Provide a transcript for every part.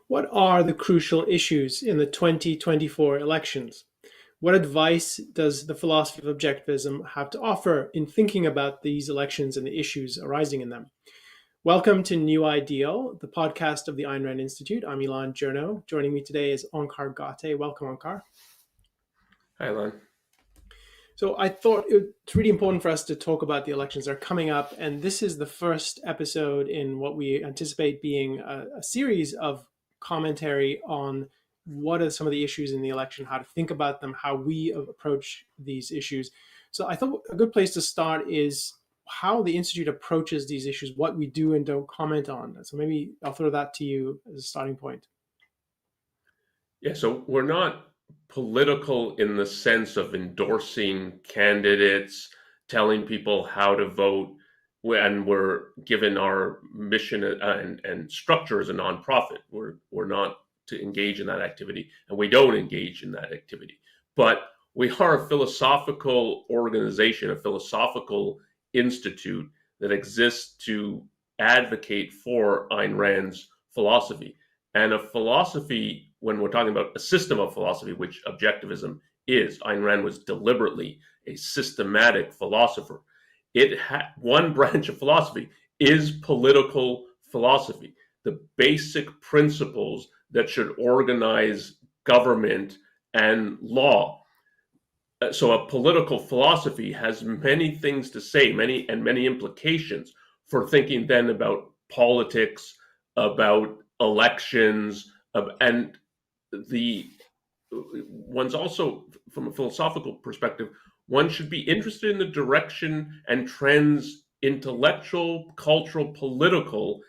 What are the crucial issues in the 2024 elections? What advice does the philosophy of objectivism have to offer in thinking about these elections and the issues arising in them? Welcome to New Ideal, the podcast of the Ayn Rand Institute. I'm Elan Journo. Joining me today is Onkar Ghate. Welcome, Onkar. Hi, Elan. So I thought it's really important for us to talk about the elections that are coming up, and this is the first episode in what we anticipate being a series of commentary on what are some of the issues in the election, how to think about them, how we approach these issues. So I thought a good place to start is how the Institute approaches these issues, what we do and don't comment on. So maybe I'll throw that to you as a starting point. Yeah, so we're not political in the sense of endorsing candidates, telling people how to vote, and we're given our mission and structure as a nonprofit. We're not to engage in that activity, and we don't engage in that activity. But we are a philosophical organization, a philosophical institute that exists to advocate for Ayn Rand's philosophy. And a philosophy, when we're talking about a system of philosophy, which objectivism is, Ayn Rand was deliberately a systematic philosopher. One branch of philosophy is political philosophy, the basic principles that should organize government and law. So a political philosophy has many things to say, many implications for thinking then about politics, about elections, and the one's also, from a philosophical perspective, one should be interested in the direction and trends, intellectual, cultural, political,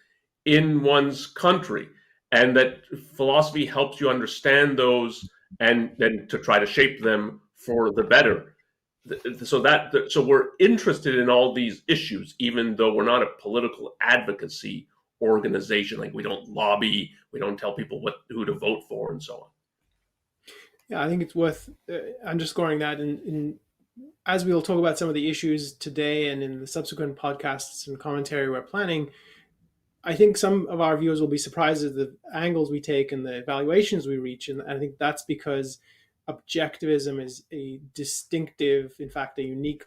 in one's country, and that philosophy helps you understand those and then to try to shape them for the better. So we're interested in all these issues, even though we're not a political advocacy organization. Like, we don't lobby, we don't tell people who to vote for, and so on. Yeah, I think it's worth underscoring that. As we'll talk about some of the issues today and in the subsequent podcasts and commentary we're planning, I think some of our viewers will be surprised at the angles we take and the evaluations we reach. And I think that's because objectivism is a distinctive, in fact, a unique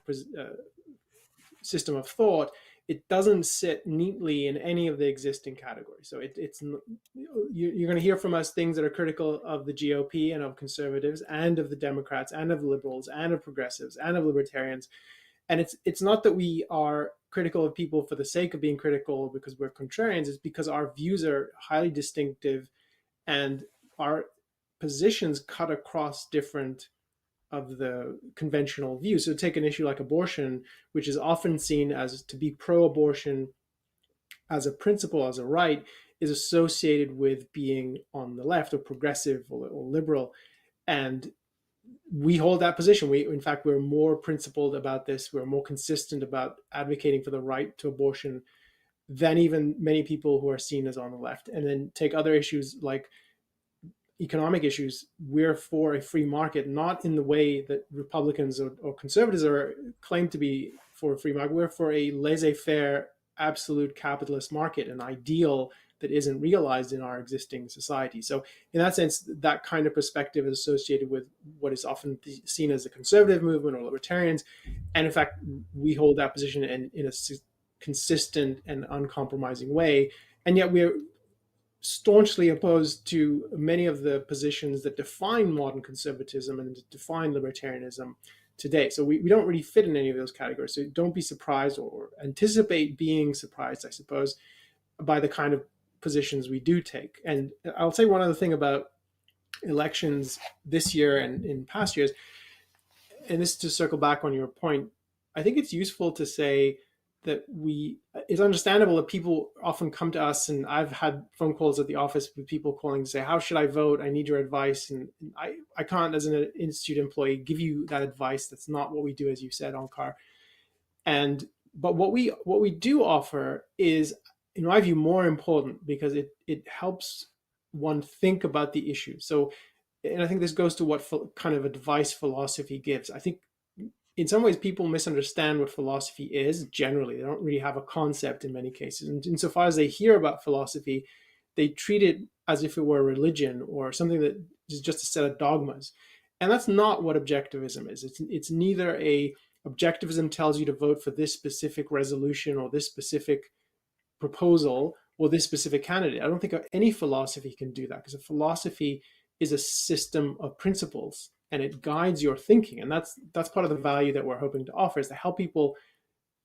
system of thought. It doesn't sit neatly in any of the existing categories. So you're going to hear from us things that are critical of the GOP and of conservatives and of the Democrats and of liberals and of progressives and of libertarians. And it's not that we are critical of people for the sake of being critical because we're contrarians. It's because our views are highly distinctive and our positions cut across different of the conventional views. So take an issue like abortion, which is often seen as to be pro-abortion as a principle, as a right, is associated with being on the left or progressive or liberal. And we hold that position. In fact, we're more principled about this. We're more consistent about advocating for the right to abortion than even many people who are seen as on the left. And then take other issues like economic issues. We're for a free market, not in the way that Republicans or conservatives are claim to be for a free market. We're for a laissez-faire, absolute capitalist market, an ideal that isn't realized in our existing society. So in that sense, that kind of perspective is associated with what is often seen as the conservative movement or libertarians. And in fact, we hold that position in a consistent and uncompromising way. And yet we're staunchly opposed to many of the positions that define modern conservatism and define libertarianism today. So we don't really fit in any of those categories. So don't be surprised or anticipate being surprised, I suppose, by the kind of positions we do take. And I'll say one other thing about elections this year and in past years, and this is to circle back on your point. I think it's useful to say that it's understandable that people often come to us, and I've had phone calls at the office with people calling to say, how should I vote? I need your advice. And I can't, as an institute employee, give you that advice. That's not what we do, as you said, Onkar. But what we do offer is, in my view, more important because it helps one think about the issue. So, and I think this goes to what kind of advice philosophy gives. I think in some ways, people misunderstand what philosophy is generally. They don't really have a concept in many cases. And insofar as they hear about philosophy, they treat it as if it were a religion or something that is just a set of dogmas. And that's not what objectivism is. It's neither a objectivism tells you to vote for this specific resolution or this specific proposal or this specific candidate. I don't think any philosophy can do that, because a philosophy is a system of principles and it guides your thinking. And that's part of the value that we're hoping to offer, is to help people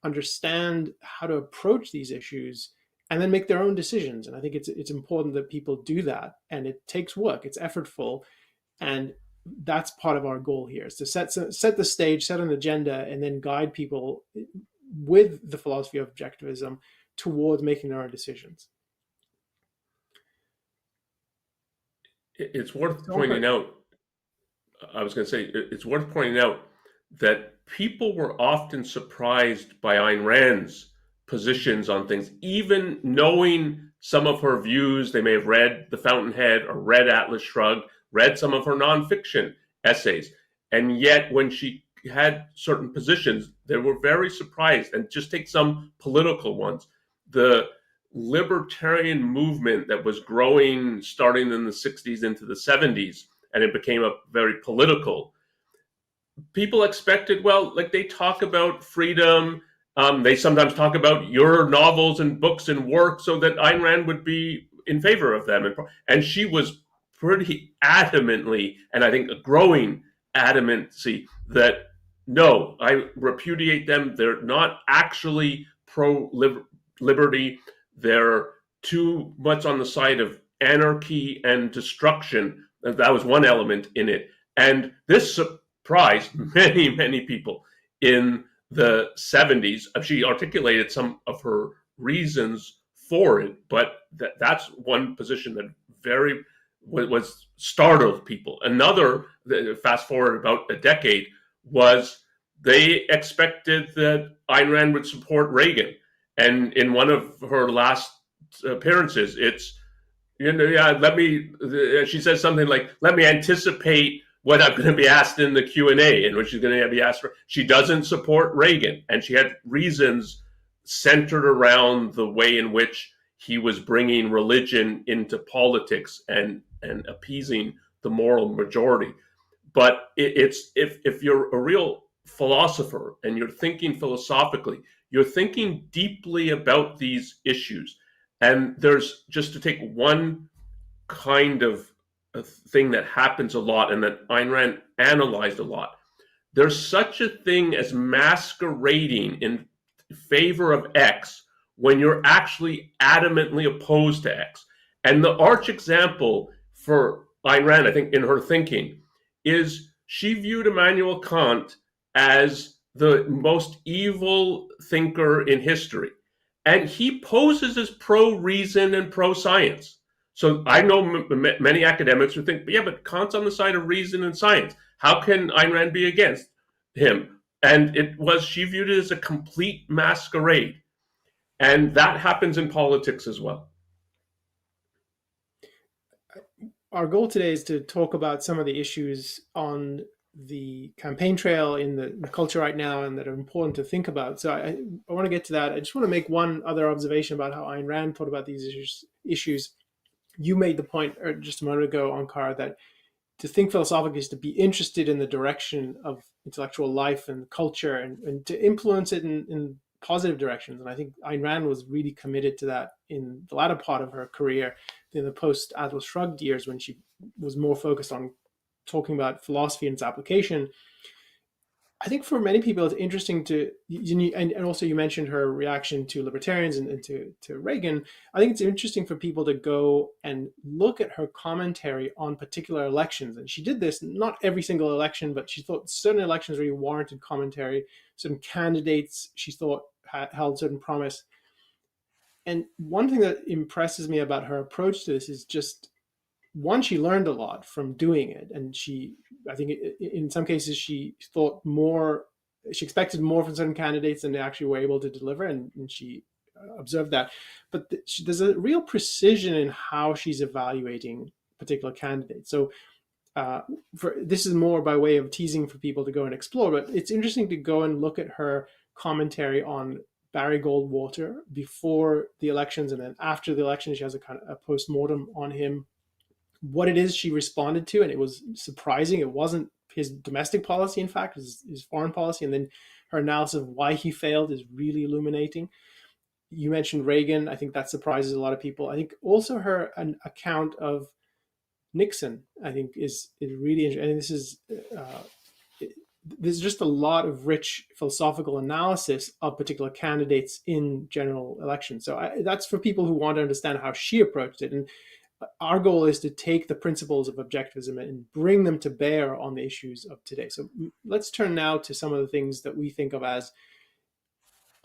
understand how to approach these issues and then make their own decisions. And I think it's important that people do that. And it takes work, it's effortful. And that's part of our goal here, is to set the stage, set an agenda, and then guide people with the philosophy of objectivism towards making their own decisions. It's worth pointing out, I was going to say, it's worth pointing out that people were often surprised by Ayn Rand's positions on things, even knowing some of her views. They may have read The Fountainhead or read Atlas Shrugged, read some of her nonfiction essays. And yet when she had certain positions, they were very surprised. And just take some political ones. The libertarian movement that was growing starting in the 60s into the 70s, and it became a very political. People expected, well, like they talk about freedom. They sometimes talk about your novels and books and work, so that Ayn Rand would be in favor of them. And she was pretty adamantly, and I think a growing adamancy, that no, I repudiate them. They're not actually pro-liberty. They're too much on the side of anarchy and destruction. That was one element in it. And this surprised many, many people in the 70s. She articulated some of her reasons for it, but that's one position that very was startled people. Another, fast forward about a decade, was they expected that Ayn Rand would support Reagan. And in one of her last appearances, it's, she says something like, let me anticipate what I'm going to be asked in the Q&A, in which she's going to be asked for. She doesn't support Reagan. And she had reasons centered around the way in which he was bringing religion into politics and appeasing the moral majority. But it's if you're a real philosopher and you're thinking philosophically, you're thinking deeply about these issues. And there's, just to take one kind of a thing that happens a lot and that Ayn Rand analyzed a lot, there's such a thing as masquerading in favor of X when you're actually adamantly opposed to X. And the arch example for Ayn Rand, I think, in her thinking, is she viewed Immanuel Kant as the most evil thinker in history. And he poses as pro-reason and pro-science. So I know many academics who think, yeah, but Kant's on the side of reason and science. How can Ayn Rand be against him? And she viewed it as a complete masquerade. And that happens in politics as well. Our goal today is to talk about some of the issues on the campaign trail in the culture right now and that are important to think about. So I want to get to that. I just want to make one other observation about how Ayn Rand thought about these issues. You made the point just a moment ago, Onkar, that to think philosophically is to be interested in the direction of intellectual life and culture and to influence it in positive directions. And I think Ayn Rand was really committed to that in the latter part of her career, in the post-Atlas Shrugged years, when she was more focused on talking about philosophy and its application. I think for many people, it's interesting to, and also you mentioned her reaction to libertarians and to Reagan. I think it's interesting for people to go and look at her commentary on particular elections. And she did this, not every single election, but she thought certain elections really warranted commentary. Certain candidates she thought held certain promise. And one thing that impresses me about her approach to this is just, one, she learned a lot from doing it. And I think in some cases she thought more, she expected more from certain candidates than they actually were able to deliver. And she observed that. But there's a real precision in how she's evaluating particular candidates. So this is more by way of teasing for people to go and explore, but it's interesting to go and look at her commentary on Barry Goldwater before the elections, and then after the election, she has a kind of a post-mortem on him, what it is she responded to, and it was surprising. It wasn't his domestic policy, in fact, his foreign policy, and then her analysis of why he failed is really illuminating. You mentioned Reagan. I think that surprises a lot of people. I think also her an account of Nixon, I think, is really interesting. And there's just a lot of rich philosophical analysis of particular candidates in general elections. So that's for people who want to understand how she approached it. And our goal is to take the principles of objectivism and bring them to bear on the issues of today. So let's turn now to some of the things that we think of as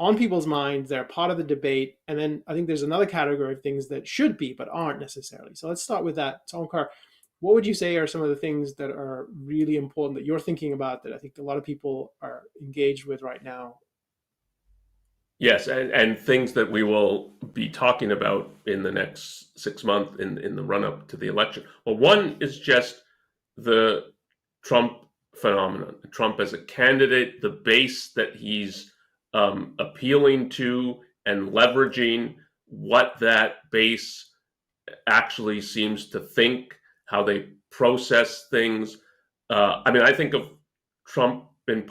on people's minds. They're part of the debate. And then I think there's another category of things that should be, but aren't necessarily. So let's start with that. So Onkar, what would you say are some of the things that are really important that you're thinking about that I think a lot of people are engaged with right now? Yes, and things that we will be talking about in the next 6 months in the run up to the election. Well, one is just the Trump phenomenon. Trump as a candidate, the base that he's appealing to and leveraging, what that base actually seems to think, how they process things. I think of Trump in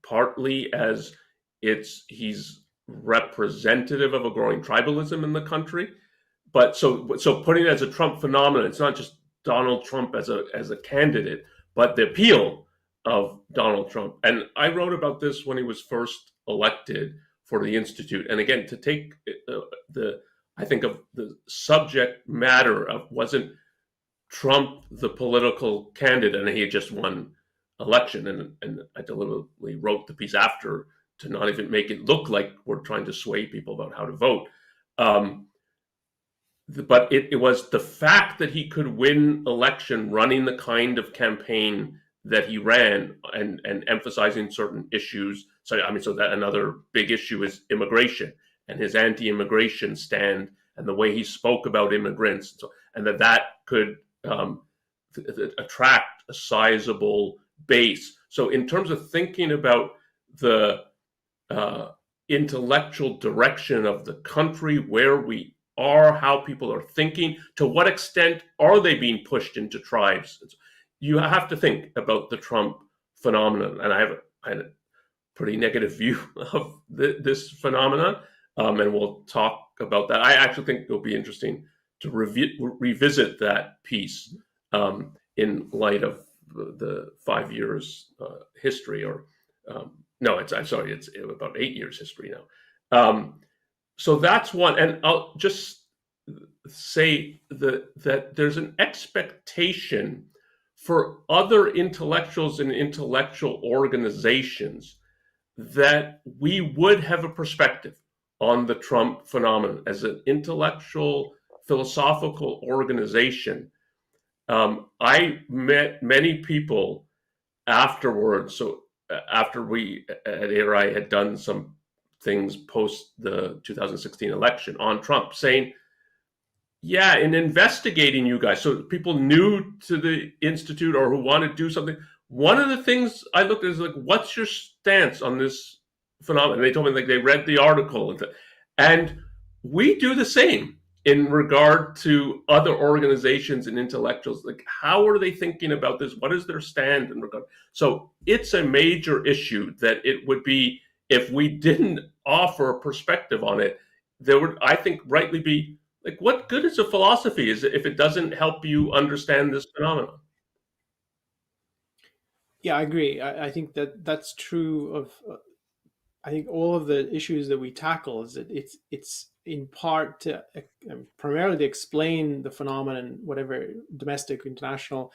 partly as he's representative of a growing tribalism in the country, but so putting it as a Trump phenomenon, it's not just Donald Trump as a candidate, but the appeal of Donald Trump. And I wrote about this when he was first elected for the Institute. And again, to take I think of the subject matter of, wasn't Trump the political candidate, and he had just won election, and I deliberately wrote the piece after to not even make it look like we're trying to sway people about how to vote. But it was the fact that he could win election running the kind of campaign that he ran, and emphasizing certain issues. So that another big issue is immigration and his anti-immigration stand and the way he spoke about immigrants, and that could attract a sizable base. So in terms of thinking about the intellectual direction of the country, where we are, how people are thinking, to what extent are they being pushed into tribes? You have to think about the Trump phenomenon, and I have a pretty negative view of this phenomenon, and we'll talk about that. I actually think it'll be interesting to revisit that piece in light of the 5 years history, or no, it's about 8 years history now. So that's one, and I'll just say that there's an expectation for other intellectuals and intellectual organizations that we would have a perspective on the Trump phenomenon as an intellectual, philosophical organization. I met many people afterwards. So after we at ARI had done some things post the 2016 election on Trump, saying, yeah, in investigating you guys, so people new to the Institute or who want to do something, one of the things I looked at is like, what's your stance on this phenomenon? And they told me, like, they read the article, and we do the same in regard to other organizations and intellectuals. Like, how are they thinking about this? What is their stand in regard? So it's a major issue that it would be, if we didn't offer a perspective on it, there would, I think, rightly be, like, what good is a philosophy if it doesn't help you understand this phenomenon? Yeah, I agree. I think that's true of I think all of the issues that we tackle is that it's in part to primarily to explain the phenomenon, whatever domestic, international,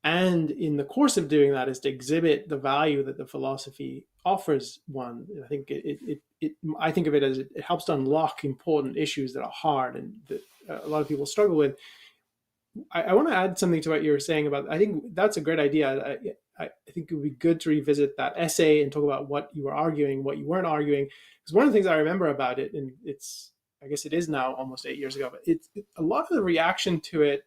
and in the course of doing that is to exhibit the value that the philosophy offers one. I think I think of it as it helps to unlock important issues that are hard and that a lot of people struggle with. I want to add something to what you were saying about. I think that's a great idea. I think it would be good to revisit that essay and talk about what you were arguing, what you weren't arguing. Because one of the things I remember about it, and I guess it is now almost 8 years ago, but a lot of the reaction to it.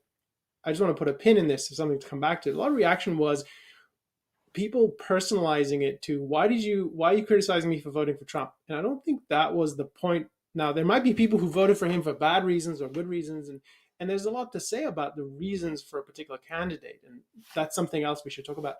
I just want to put a pin in this, so something to come back to. A lot of reaction was, people personalizing it to why are you criticizing me for voting for Trump? And I don't think that was the point. Now there might be people who voted for him for bad reasons or good reasons, and there's a lot to say about the reasons for a particular candidate, and that's something else we should talk about.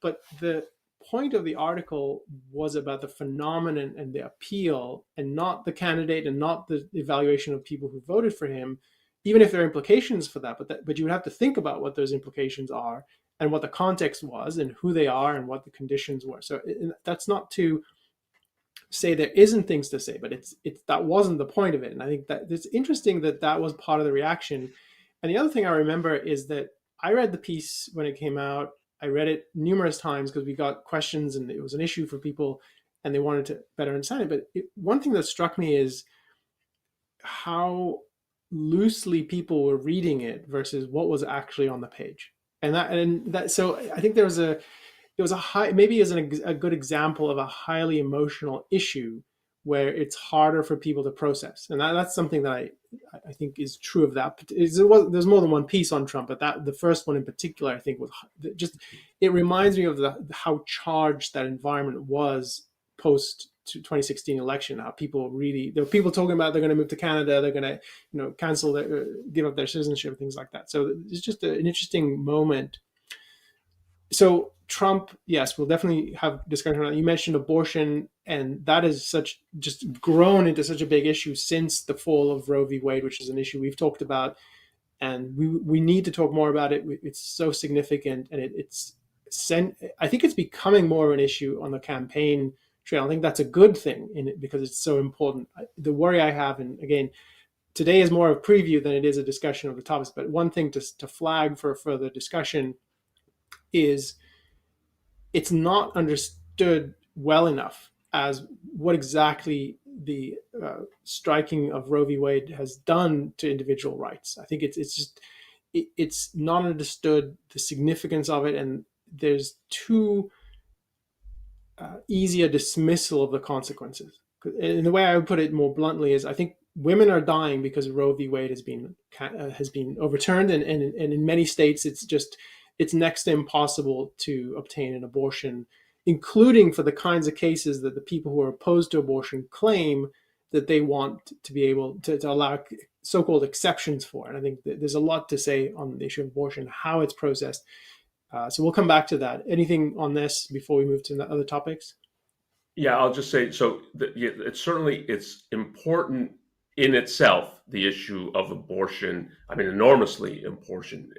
But the point of the article was about the phenomenon and the appeal, and not the candidate, and not the evaluation of people who voted for him, even if there are implications for that. But you would have to think about what those implications are, and what the context was, and who they are, and what the conditions were. So that's not to say there isn't things to say, but it's that wasn't the point of it. And I think that it's interesting that that was part of the reaction. And the other thing I remember is that I read the piece when it came out. I read it numerous times because we got questions, and it was an issue for people, and they wanted to better understand it. But one thing that struck me is how loosely people were reading it versus what was actually on the page. And that so I think there was a high, maybe as a good example of a highly emotional issue where it's harder for people to process. And that's something that I think is true of that. There's more than one piece on Trump, but that the first one in particular, I think, was just, it reminds me of how charged that environment was post 2016 election. How people really, there were people talking about they're going to move to Canada, they're going to, cancel give up their citizenship, things like that. So it's just an interesting moment. So Trump, yes, we'll definitely have discussion on that. You mentioned abortion, and that is just grown into such a big issue since the fall of Roe v. Wade, which is an issue we've talked about, and we need to talk more about it. It's so significant, and I think it's becoming more of an issue on the campaign trail. I think that's a good thing in it because it's so important. The worry I have, and again, today is more of a preview than it is a discussion of the topics, but one thing to flag for further discussion is it's not understood well enough as what exactly the striking of Roe v. Wade has done to individual rights. I think it's not understood the significance of it, and there's too easy a dismissal of the consequences. And the way I would put it more bluntly is, I think women are dying because Roe v. Wade has been overturned, and in many states it's next to impossible to obtain an abortion, including for the kinds of cases that the people who are opposed to abortion claim that they want to be able to allow so-called exceptions for. And I think there's a lot to say on the issue of abortion, how it's processed. So we'll come back to that. Anything on this before we move to the other topics? Yeah, I'll just say so. It's important in itself, the issue of abortion. I mean, enormously important,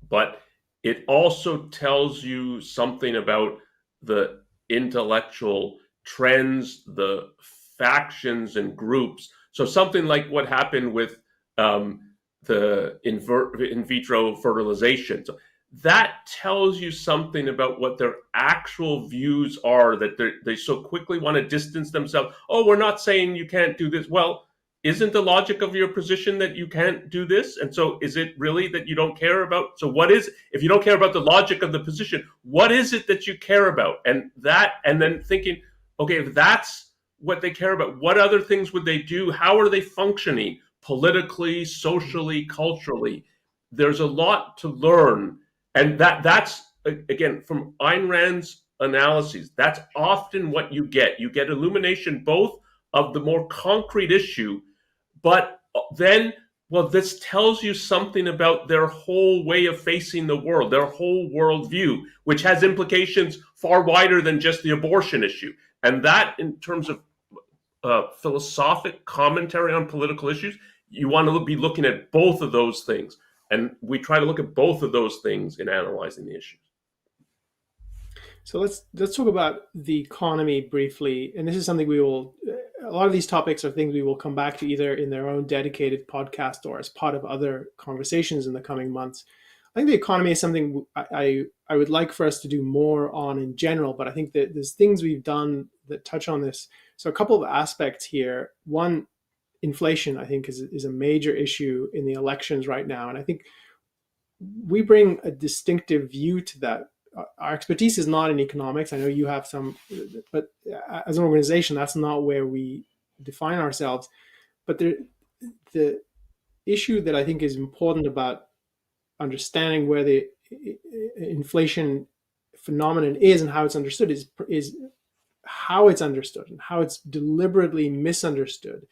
but it also tells you something about the intellectual trends, the factions and groups. So something like what happened with the in vitro fertilization. So that tells you something about what their actual views are, that they so quickly want to distance themselves. Oh, we're not saying you can't do this. Well, isn't the logic of your position that you can't do this? And so is it really that you don't care about? So what is, if you don't care about the logic of the position, what is it that you care about? And then thinking, okay, if that's what they care about, what other things would they do? How are they functioning politically, socially, culturally? There's a lot to learn. And that's, again, from Ayn Rand's analyses, that's often what you get. You get illumination both of the more concrete issue, but then, well, this tells you something about their whole way of facing the world, their whole worldview, which has implications far wider than just the abortion issue. And that, in terms of philosophic commentary on political issues, you want to be looking at both of those things. And we try to look at both of those things in analyzing the issues. So let's talk about the economy briefly. And this is something we will, a lot of these topics are things we will come back to either in their own dedicated podcast or as part of other conversations in the coming months. I think the economy is something I would like for us to do more on in general, but I think that there's things we've done that touch on this. So a couple of aspects here. One, inflation, I think, is a major issue in the elections right now. And I think we bring a distinctive view to that. Our expertise is not in economics. I know you have some, but as an organization, that's not where we define ourselves. But the issue that I think is important about understanding where the inflation phenomenon is and how it's understood is how it's understood and how it's deliberately misunderstood.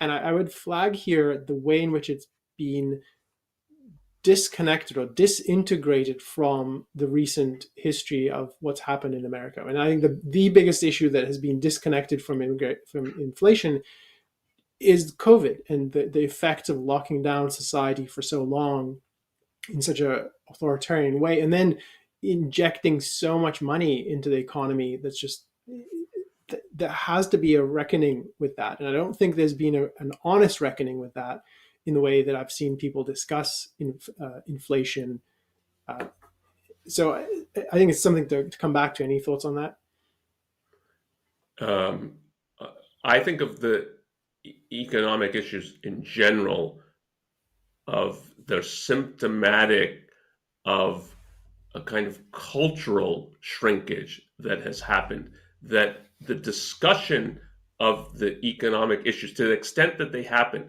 And I would flag here the way in which it's been disconnected or disintegrated from the recent history of what's happened in America. And I think the biggest issue that has been disconnected from inflation is COVID and the effect of locking down society for so long in such a authoritarian way, and then injecting so much money into the economy. That's just, there has to be a reckoning with that. And I don't think there's been an honest reckoning with that in the way that I've seen people discuss inflation. So I think it's something to come back to. Any thoughts on that? Um, I think of the economic issues in general of they're symptomatic of a kind of cultural shrinkage that has happened, that the discussion of the economic issues, to the extent that they happen,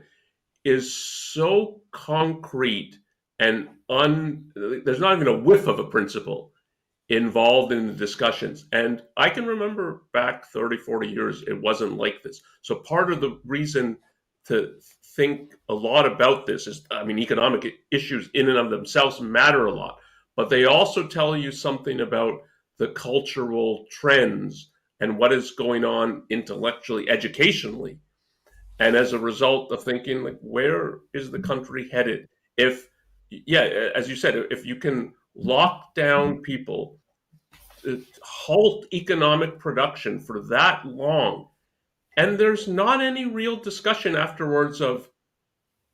is so concrete and there's not even a whiff of a principle involved in the discussions. And I can remember back 30, 40 years, it wasn't like this. So part of the reason to think a lot about this is, I mean, economic issues in and of themselves matter a lot, but they also tell you something about the cultural trends and what is going on intellectually, educationally. And as a result of thinking, like, where is the country headed? If, yeah, as you said, if you can lock down people, halt economic production for that long, and there's not any real discussion afterwards of,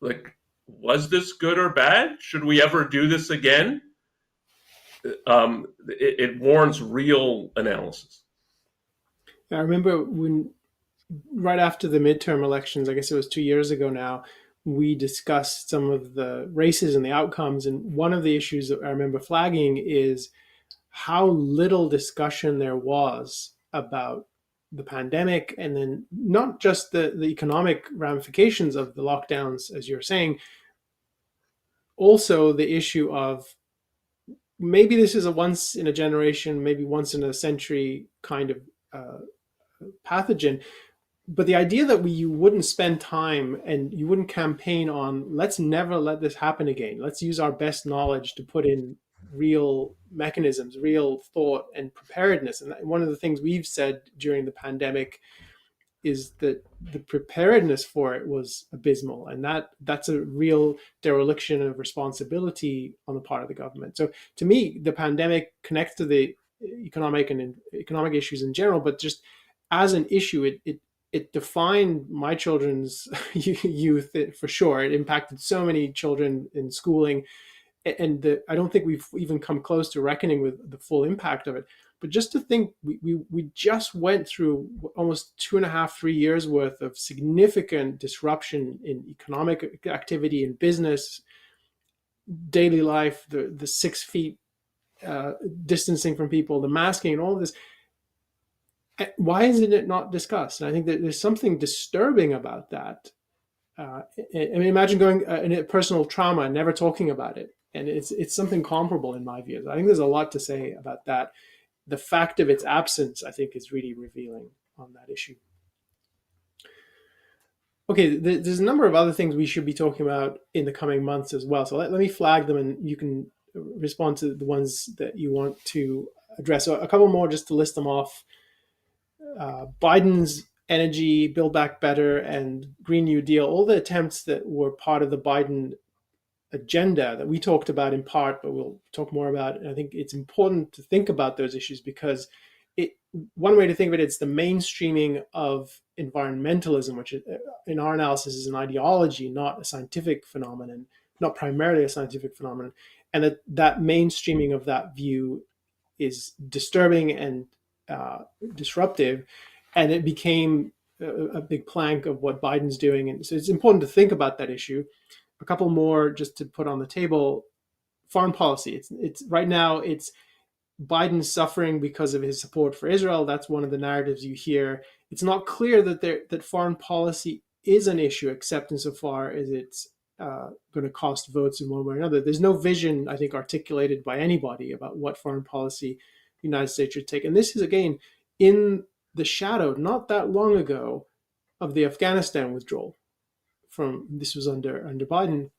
like, was this good or bad? Should we ever do this again? It warrants real analysis. I remember when, right after the midterm elections, I guess it was 2 years ago now, we discussed some of the races and the outcomes. And one of the issues that I remember flagging is how little discussion there was about the pandemic, and then not just the economic ramifications of the lockdowns, as you're saying, also the issue of maybe this is a once in a generation, maybe once in a century kind of pathogen. But the idea that you wouldn't spend time and you wouldn't campaign on, let's never let this happen again. Let's use our best knowledge to put in real mechanisms, real thought and preparedness. And one of the things we've said during the pandemic is that the preparedness for it was abysmal, and that's a real dereliction of responsibility on the part of the government. So to me, the pandemic connects to the economic issues in general, but just as an issue, it defined my children's youth for sure. It impacted so many children in schooling, and I don't think we've even come close to reckoning with the full impact of it. But just to think, we just went through almost 2.5, 3 years worth of significant disruption in economic activity, in business, daily life, the 6 feet distancing from people, the masking, and all of this. Why isn't it not discussed? And I think that there's something disturbing about that. I mean, imagine going in a personal trauma and never talking about it. And it's something comparable in my view. I think there's a lot to say about that. The fact of its absence, I think, is really revealing on that issue. Okay, there's a number of other things we should be talking about in the coming months as well. So let me flag them, and you can respond to the ones that you want to address. So a couple more just to list them off. Biden's energy, Build Back Better, and Green New Deal, all the attempts that were part of the Biden agenda that we talked about in part, but we'll talk more about. And I think it's important to think about those issues because one way to think of it, it's the mainstreaming of environmentalism, which in our analysis is an ideology, not a scientific phenomenon, not primarily a scientific phenomenon. And that mainstreaming of that view is disturbing and disruptive, and it became a big plank of what Biden's doing. And so it's important to think about that issue. A couple more just to put on the table. Foreign policy. It's right now it's Biden suffering because of his support for Israel. That's one of the narratives you hear. It's not clear that foreign policy is an issue, except insofar as it's going to cost votes in one way or another. There's no vision, I think, articulated by anybody about what foreign policy the United States should take. And this is, again, in the shadow, not that long ago, of the Afghanistan withdrawal. This was under Biden.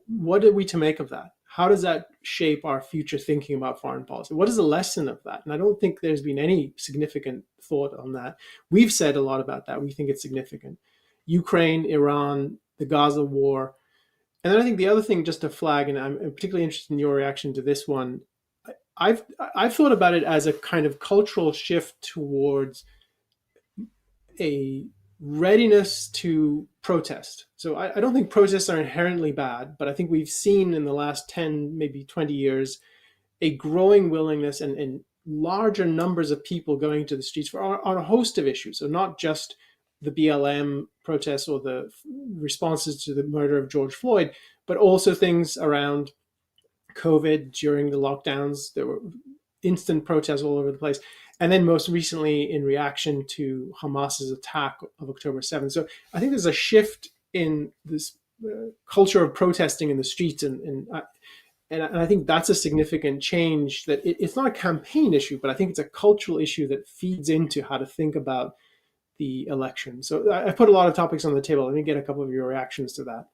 What are we to make of that? How does that shape our future thinking about foreign policy? What is the lesson of that? And I don't think there's been any significant thought on that. We've said a lot about that. We think it's significant. Ukraine, Iran, the Gaza war. And then I think the other thing, just to flag, and I'm particularly interested in your reaction to this one, I've thought about it as a kind of cultural shift towards a readiness to protest. So I don't think protests are inherently bad, but I think we've seen in the last 10, maybe 20 years, a growing willingness and larger numbers of people going to the streets on a host of issues. So not just the BLM protests or the responses to the murder of George Floyd, but also things around COVID during the lockdowns. There were instant protests all over the place. And then most recently in reaction to Hamas's attack of October 7th. So I think there's a shift in this culture of protesting in the streets. And I think that's a significant change, that it's not a campaign issue, but I think it's a cultural issue that feeds into how to think about the election. So I put a lot of topics on the table. Let me get a couple of your reactions to that.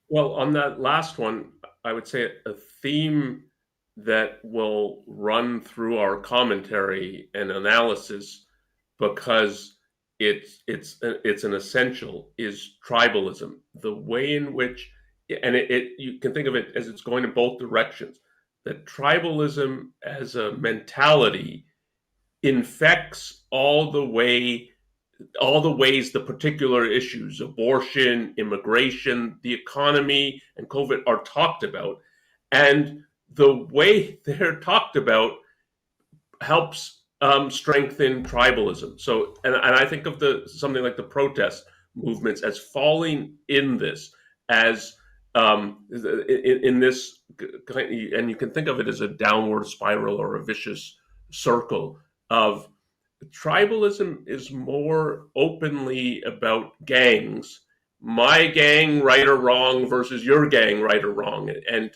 Well, on that last one, I would say a theme that will run through our commentary and analysis, because it's an essential, is tribalism. The way in which, and you can think of it as it's going in both directions. That tribalism as a mentality infects all the ways the particular issues, abortion, immigration, the economy, and COVID, are talked about. And the way they're talked about helps strengthen tribalism. So, and I think of something like the protest movements as falling in this, as in this, and you can think of it as a downward spiral or a vicious circle of tribalism is more openly about gangs, my gang, right or wrong, versus your gang, right or wrong. And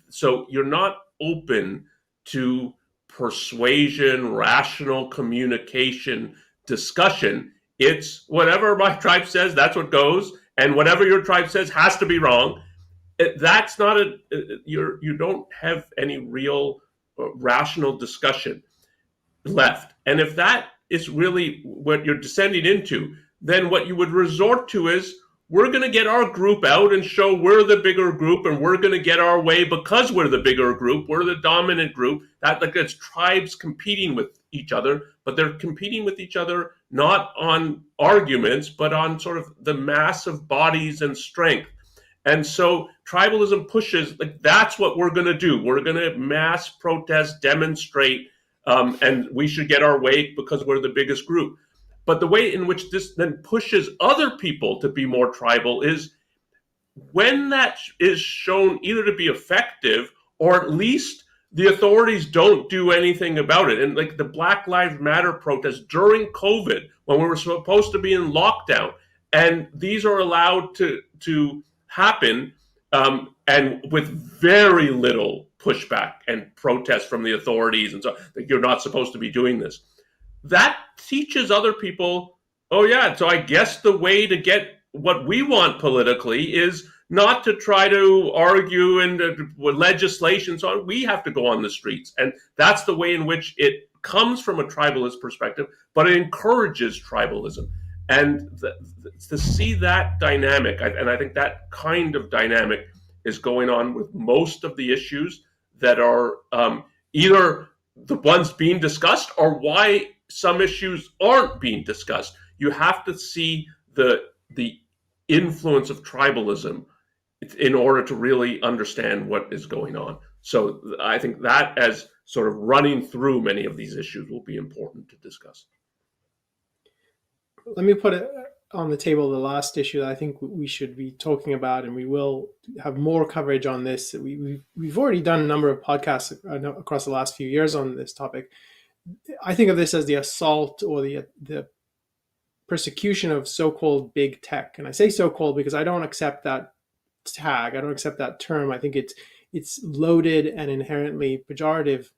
so you're not open to persuasion, rational communication, discussion. It's whatever my tribe says, that's what goes, and whatever your tribe says has to be wrong. That's not you don't have any real rational discussion left. And if that is really what you're descending into, then what you would resort to is, we're going to get our group out and show we're the bigger group, and we're going to get our way because we're the bigger group. We're the dominant group. It's tribes competing with each other, but they're competing with each other not on arguments, but on sort of the mass of bodies and strength. And so tribalism pushes, that's what we're going to do. We're going to mass protest, demonstrate, and we should get our way because we're the biggest group. But the way in which this then pushes other people to be more tribal is when that is shown either to be effective, or at least the authorities don't do anything about it. And like the Black Lives Matter protests during COVID, when we were supposed to be in lockdown, and these are allowed to happen, and with very little pushback and protest from the authorities, and so that you're not supposed to be doing this. That teaches other people, oh yeah, so I guess the way to get what we want politically is not to try to argue and with legislation, so we have to go on the streets. And that's the way in which it comes from a tribalist perspective, but it encourages tribalism. And to see that dynamic, and I think that kind of dynamic is going on with most of the issues that are either the ones being discussed or why some issues aren't being discussed. You have to see the influence of tribalism in order to really understand what is going on. So I think that, as sort of running through many of these issues, will be important to discuss. Let me put it on the table, the last issue that I think we should be talking about, and we will have more coverage on this. We've already done a number of podcasts across the last few years on this topic. I think of this as the assault or the persecution of so-called big tech. And I say so-called because I don't accept that tag. I don't accept that term. I think it's loaded and inherently pejorative.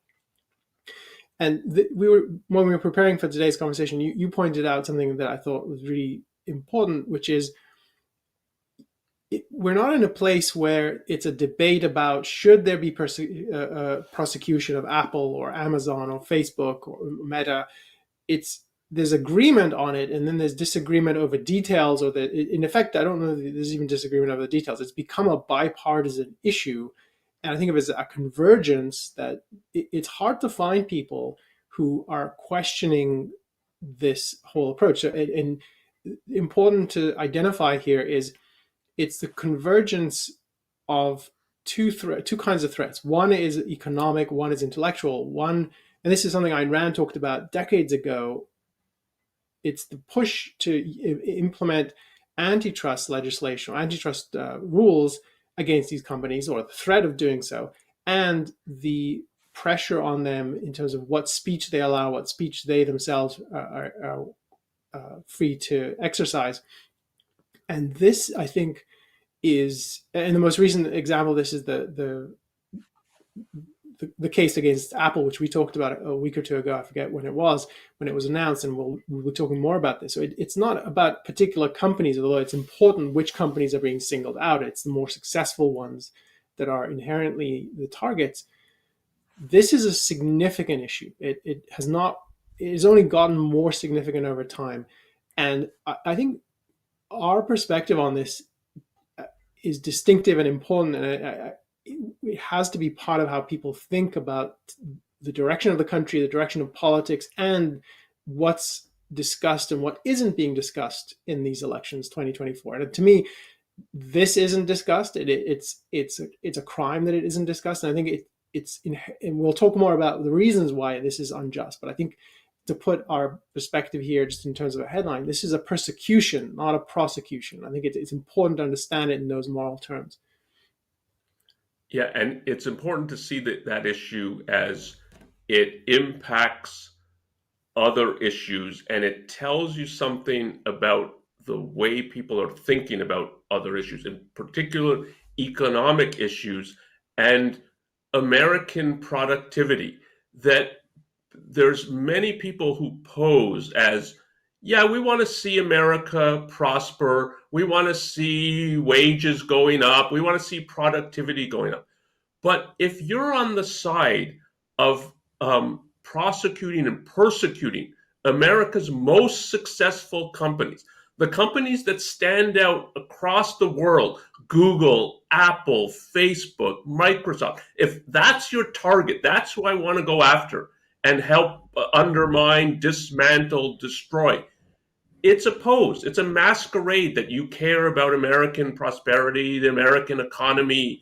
And when we were preparing for today's conversation, you pointed out something that I thought was really important, which is we're not in a place where it's a debate about should there be prosecution of Apple or Amazon or Facebook or Meta. It's There's agreement on it, and then there's disagreement over details, or that in effect, I don't know that there's even disagreement over the details. It's become a bipartisan issue, and I think of it as a convergence that it's hard to find people who are questioning this whole approach. And important to identify here is it's the convergence of two kinds of threats. One is economic, one is intellectual. One, and this is something Ayn Rand talked about decades ago. It's the push to implement antitrust legislation or antitrust rules against these companies, or the threat of doing so, and the pressure on them in terms of what speech they allow, what speech they themselves are free to exercise. And this, I think, and the most recent example of this is the case against Apple, which we talked about a week or two ago. I forget when it was announced, and we'll be talking more about this. So it's not about particular companies, although it's important which companies are being singled out. It's the more successful ones that are inherently the targets. This is a significant issue. It has only gotten more significant over time. And I think our perspective on this is distinctive and important, and it has to be part of how people think about the direction of the country, the direction of politics, and what's discussed and what isn't being discussed in these elections 2024. And to me, this isn't discussed. It's a crime that it isn't discussed. And I think and we'll talk more about the reasons why this is unjust. But I think to put our perspective here, just in terms of a headline, this is a persecution, not a prosecution. I think it's important to understand it in those moral terms. Yeah, and it's important to see that issue as it impacts other issues, and it tells you something about the way people are thinking about other issues, in particular economic issues and American productivity. That there's many people who pose as, yeah, we want to see America prosper. We want to see wages going up. We want to see productivity going up. But if you're on the side of prosecuting and persecuting America's most successful companies, the companies that stand out across the world, Google, Apple, Facebook, Microsoft, if that's your target, that's who I want to go after and help undermine, dismantle, destroy. It's a pose. It's a masquerade that you care about American prosperity, the American economy.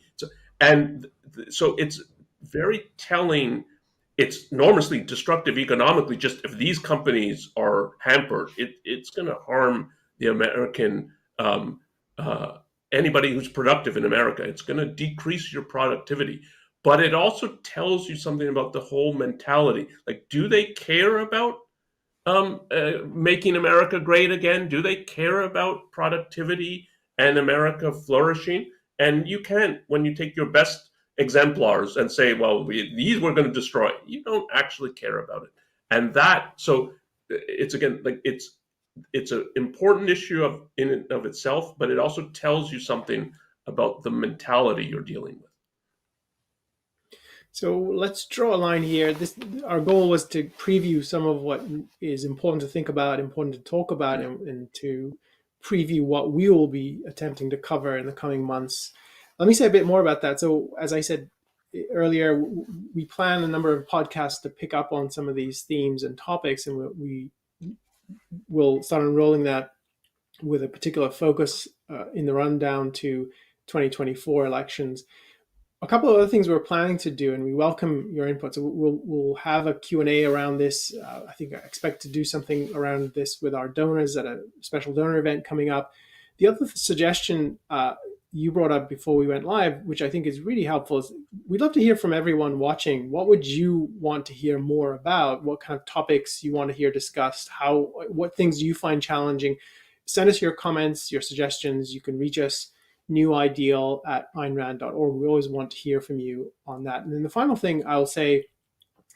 And so it's very telling. It's enormously destructive economically. Just if these companies are hampered, it's going to harm the American, anybody who's productive in America. It's going to decrease your productivity. But it also tells you something about the whole mentality. Like, do they care about making America great again? Do they care about productivity and America flourishing? And you can't, when you take your best exemplars and say, well, these we're going to destroy. You don't actually care about it. And so it's, again, like it's an important issue in and of itself, but it also tells you something about the mentality you're dealing with. So let's draw a line here. Our goal was to preview some of what is important to think about, important to talk about, and to preview what we will be attempting to cover in the coming months. Let me say a bit more about that. So, as I said earlier, we plan a number of podcasts to pick up on some of these themes and topics, and we will start unrolling that with a particular focus in the rundown to 2024 elections. A couple of other things we're planning to do, and we welcome your input. So we'll have a Q&A around this. I think I expect to do something around this with our donors at a special donor event coming up. The other suggestion you brought up before we went live, which I think is really helpful, is we'd love to hear from everyone watching. What would you want to hear more about? What kind of topics you want to hear discussed? What things do you find challenging? Send us your comments, your suggestions. You can reach us newideal@aynrand.org. We always want to hear from you on that. And then the final thing I'll say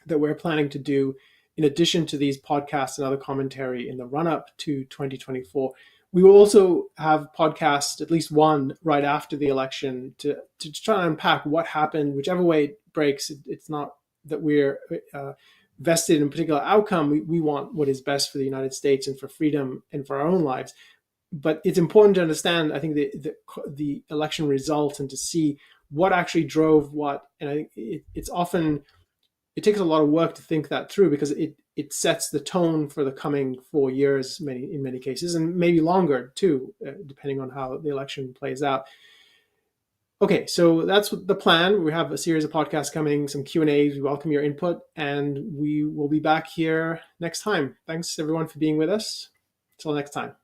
that we're planning to do in addition to these podcasts and other commentary in the run up to 2024. We will also have podcasts, at least one right after the election, to try and unpack what happened, whichever way it breaks. It's not that we're vested in a particular outcome. We want what is best for the United States and for freedom and for our own lives. But it's important to understand, I think, the election result and to see what actually drove what. And I think it's often, it takes a lot of work to think that through, because it sets the tone for the coming 4 years, in many cases, and maybe longer too, depending on how the election plays out. Okay, so that's the plan. We have a series of podcasts coming, some Q&As. We welcome your input, and we will be back here next time. Thanks everyone for being with us. Until next time.